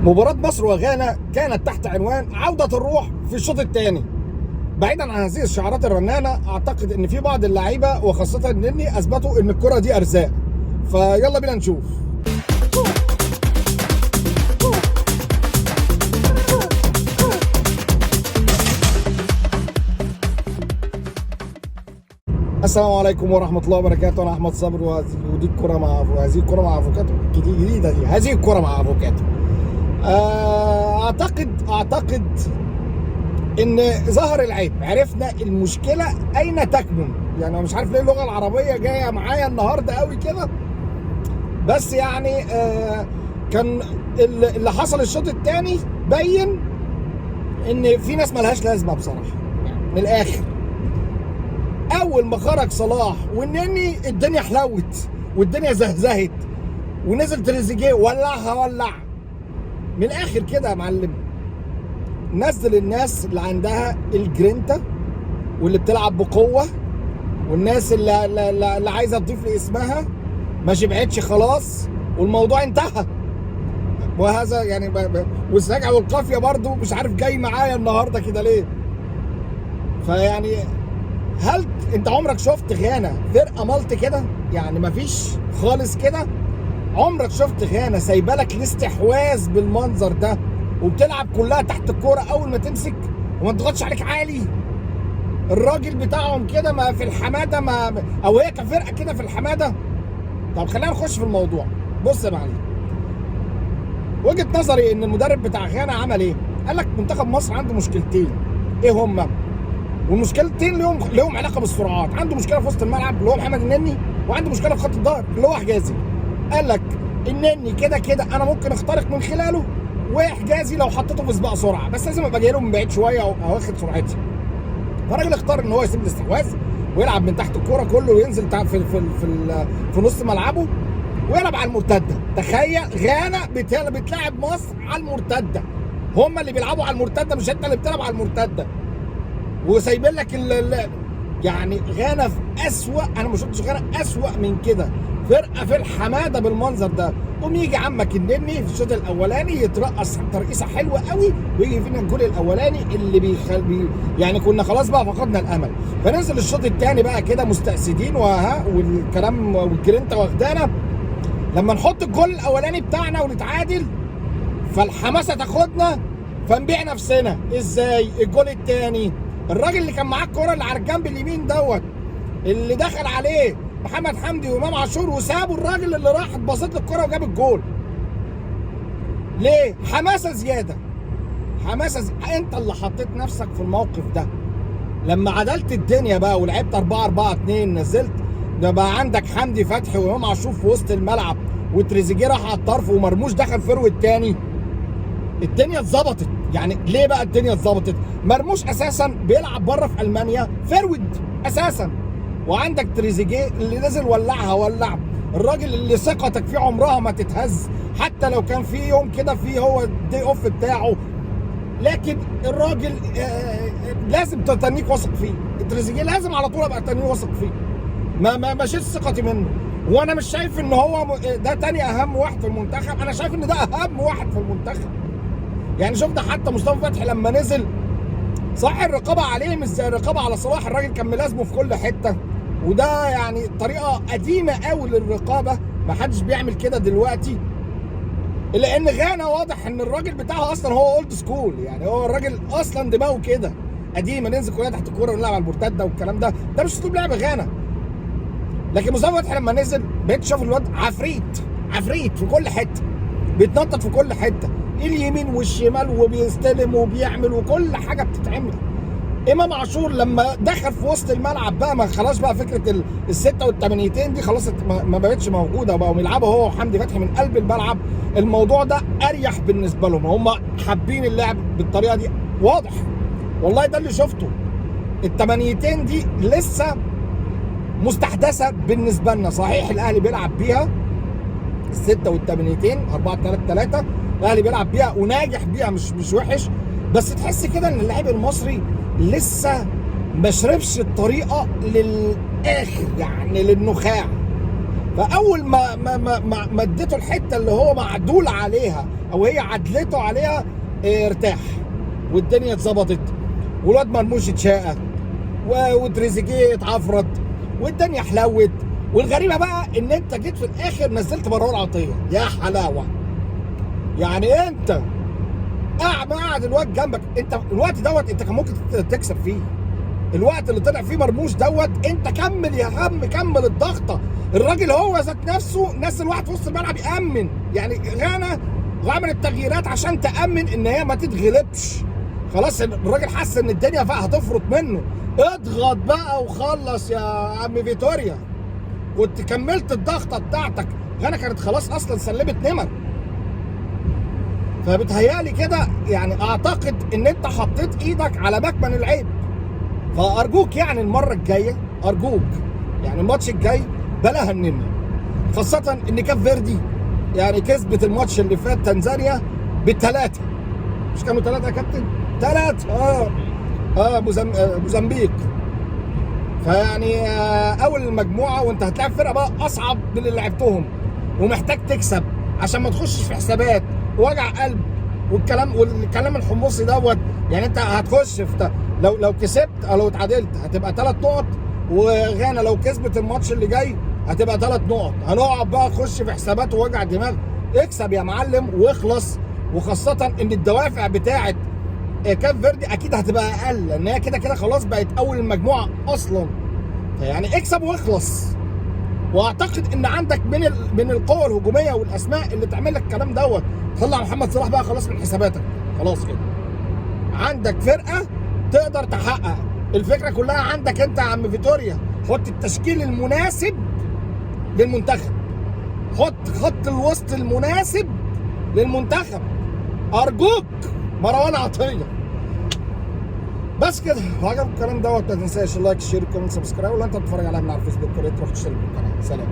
مباراة مصر وغانا كانت تحت عنوان عودة الروح في الشوط الثاني. بعيدا عن هذه الشعارات الرنانة، اعتقد ان في بعض اللعيبة وخاصة النني اثبتوا ان الكرة دي ارزاق. فيلا بينا نشوف. السلام عليكم ورحمة الله وبركاته. أنا أحمد صبري ودي الكرة مع هذه الكرة مع أفوكاتو جديدة دي. هذه الكرة مع أفوكاتو. أعتقد إن ظهر العيب، عرفنا المشكلة أين تكمن. يعني أنا مش عارف ليه اللغة العربية جاية معايا النهاردة قوي كده، بس يعني كان اللي حصل الشوط الثاني بين إن في ناس ملهاش لازمة بصراحة، من الآخر. اول ما خرج صلاح والنني الدنيا حلوت والدنيا زهزهت، ونزل تريزيجيه ولع من الاخر كده يا معلم. نزل الناس اللي عندها الجرينتا واللي بتلعب بقوه، والناس اللي عايزه تضيف لاسمها ما شبعتش خلاص والموضوع انتهى. وهذا يعني والسجع والقافيه برضو مش عارف جاي معايا النهارده كده ليه. فيعني هل انت عمرك شفت غانا فرقه ملط كده؟ يعني مفيش خالص كده. عمرك شفت غانا سايبه لك الاستحواذ بالمنظر ده وبتلعب كلها تحت الكوره اول ما تمسك وما تضغطش عليك عالي؟ الراجل بتاعهم كده ما في الحماده، ما او هي كفرقه كده في الحماده. طب خلينا نخش في الموضوع. بص يا معلم، وجهه نظري ان المدرب بتاع غانا عمل ايه؟ قال لك منتخب مصر عنده مشكلتين. ايه هما؟ والمشكلتين لهم علاقه بالسرعات. عنده مشكله في وسط الملعب اللي هو محمد النني، وعنده مشكله في خط الظهر اللي هو حجازي. قال لك النني كده انا ممكن اخترق من خلاله، وحجازي لو حطيته في سباق سرعه بس لازم ابقى جاي له من بعيد شويه او واخد سرعتي. فالراجل اختار ان هو يسيب الاستحواذ ويلعب من تحت الكوره كله، وينزل في نص ملعبه ويلعب على المرتده. تخيل غانا بتلعب مصر على المرتده، هم اللي بيلعبوا على المرتده مش انت اللي بتلعب على المرتده. وسايبين لك يعني غانا في اسوأ، انا ما شفتش غانا اسوأ من كده. فرقه في الحماده بالمنظر ده. قوم يجي عمك النني في الشوط الاولاني يترقص ترقيصه حلوه قوي ويجي فينا الجول الاولاني اللي يعني كنا خلاص بقى فقدنا الامل. فننزل الشوط الثاني بقى كده مستأسدين والكلام والجرينتا واخدانا. لما نحط الجول الاولاني بتاعنا ونتعادل فالحماسه تاخدنا فنبيع نفسنا. ازاي؟ الجول الثاني الراجل اللي كان معاه الكوره اللي على الجنب اليمين دوت، اللي دخل عليه محمد حمدي وامام عاشور وسابوا الراجل اللي راح اتبسط له الكوره وجاب الجول. ليه؟ حماسه زياده. انت اللي حطيت نفسك في الموقف ده. لما عدلت الدنيا بقى ولعبت 4-4-2، نزلت ده بقى عندك حمدي فتحي وامام عاشور في وسط الملعب، وتريزيجيه راح على الطرف ومرموش دخل فروه الثاني. الدنيا اتظبطت. يعني ليه بقى الدنيا اتظبطت؟ مرموش اساسا بيلعب بره في المانيا فيرود اساسا، وعندك تريزيجيه اللي نزل ولع. الراجل اللي ثقتك فيه عمرها ما تتهز، حتى لو كان في يوم كده فيه هو الدي اوف بتاعه، لكن الراجل لازم تتنيك واثق فيه. تريزيجيه لازم على طول ابقى تنيه واثق فيه. ما شيلش ثقتي منه. وانا مش شايف ان هو ده تاني اهم واحد في المنتخب، انا شايف ان ده اهم واحد في المنتخب. يعني شفنا حتى مصطفى فتحي لما نزل، صح الرقابه عليه مش زي الرقابه على صلاح، الراجل كان ملازمه في كل حته، وده يعني طريقه قديمه قوي للرقابه، ما حدش بيعمل كده دلوقتي. الا ان غانا واضح ان الراجل بتاعها اصلا هو اولد سكول. يعني هو الراجل اصلا دماغه كده قديمه، ننزل كلنا تحت الكوره ونلعب على المرتده والكلام ده مش اسلوب لعب غانا. لكن مصطفى فتحي لما نزل بقيت تشوف الواد عفريت في كل حته، بيتنطط في كل حته، اليمين والشمال، وبيستلم وبيعمل وكل حاجه بتتعمل. امام عاشور لما دخل في وسط الملعب بقى، ما خلاص بقى فكره السته والثمانيتين دي خلاص ما بقتش موجوده، بقوا يلعبوا هو وحمدي فتحي من قلب الملعب. الموضوع ده اريح بالنسبه لهم، هم حابين اللعب بالطريقه دي، واضح والله. ده اللي شفته. الثمانيتين دي لسه مستحدثه بالنسبه لنا. صحيح الاهلي بيلعب بيها السته والثمانيتين 4-3-3، الاهلي بيلعب بيها وناجح بيها، مش وحش، بس تحس كده ان اللاعب المصري لسه ما شربش الطريقه للاخر، يعني للنخاع. فاول ما اديته الحته اللي هو معدول عليها او هي عدلته عليها، ارتاح والدنيا اتظبطت، والواد مرموش اتشاقى، وتريزيجيه اتعفرت، والدنيا حلوت. والغريبه بقى ان انت جيت في الاخر نزلت مروان عطيه. يا حلاوه، يعني انت قاعد الواد جنبك، انت الوقت دوت انت كان ممكن تكسب فيه. الوقت اللي طلع فيه مرموش دوت انت كمل يا عم، كمل الضغطه. الراجل هو ذات نفسه نزل واحد في وسط الملعب يامن، يعني غانا وعمل التغييرات عشان تامن ان هي ما تتغلبش. خلاص الراجل حس ان الدنيا بقى هتفرط منه، اضغط بقى وخلص يا عم فيتوريا. كنت كملت الضغطه بتاعتك، غانا كانت خلاص اصلا سلمت نمر. فبتهيالي كده يعني اعتقد ان انت حطيت ايدك على مكمن العيب. فارجوك يعني المره الجايه، ارجوك يعني الماتش الجاي بلا هننا، خاصه ان كاب فيردي يعني كسبت الماتش اللي فات تنزانيا بالثلاثه. مش كانوا ثلاثه يا كابتن؟ ثلاثه. موزمبيق. فيعني اول المجموعه وانت هتلاعب فرقه بقى اصعب من اللي لعبتهم، ومحتاج تكسب عشان ما تخشش في حسابات ووجع قلب والكلام الحمصي دوت. يعني انت هتخش في لو كسبت او لو اتعادلت هتبقى 3 نقط، وغانا لو كسبت الماتش اللي جاي هتبقى 3 نقط. هنقعد بقى نخش في حسابات ووجع دماغ. اكسب يا معلم واخلص. وخاصه ان الدوافع بتاعه كاب فيردي اكيد هتبقى اقل، لان هي كده خلاص بقت اول المجموعه اصلا. فيعني اكسب واخلص. واعتقد ان عندك من القوه الهجوميه والاسماء اللي تعمل لك الكلام دوت. طلع محمد صلاح بقى خلاص من حساباتك، خلاص كده عندك فرقه تقدر تحقق. الفكره كلها عندك انت يا عم فيتوريا. حط التشكيل المناسب للمنتخب، حط خط الوسط المناسب للمنتخب، ارجوك مروان عطيه. بس كده. لو عجبك الكلام دوت ما تنساش اللايك، الشير، الكومنت، سبسكرايب. ولو انت بتتفرج عليا من على الفيسبوك يا ريت تروح تشترك في القناه. سلام.